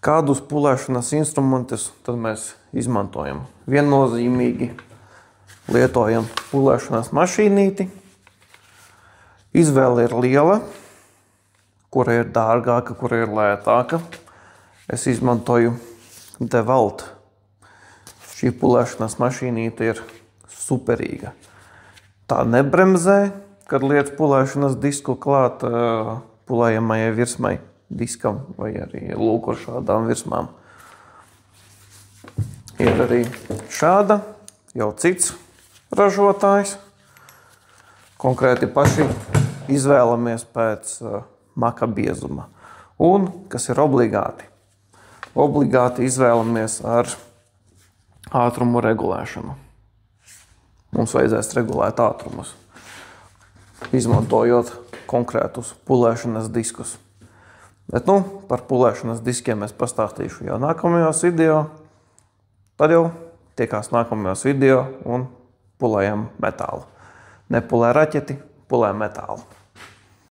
Kādus pulēšanas instrumentus tad mēs izmantojam? Viennozīmīgi lietojam pulēšanas mašīnīti. Izvēle ir liela, kura ir dārgāka, kura ir lētāka. Es izmantoju DeWalt. Šī pulēšanas mašīnīte ir superīga. Tā nebremzē, kad liec pulēšanas disku klāt pulējamajai virsmai diskam vai arī lūk ar šādām virsmām. Ir arī šāda, jau cits ražotājs. Konkrēti paši izvēlamies pēc maka biezuma. Un, kas ir obligāti? Obligāti izvēlamies ar ātrumu regulēšanu. Mums vajadzēs regulēt ātrumus, izmantojot konkrētus pulēšanas diskus. Bet par pulēšanas diskiem es pastāstīšu jau nākamajos video. Tad jau tiekās nākamajos video un pulējam metālu. Nepulē raķeti, pulē metālu.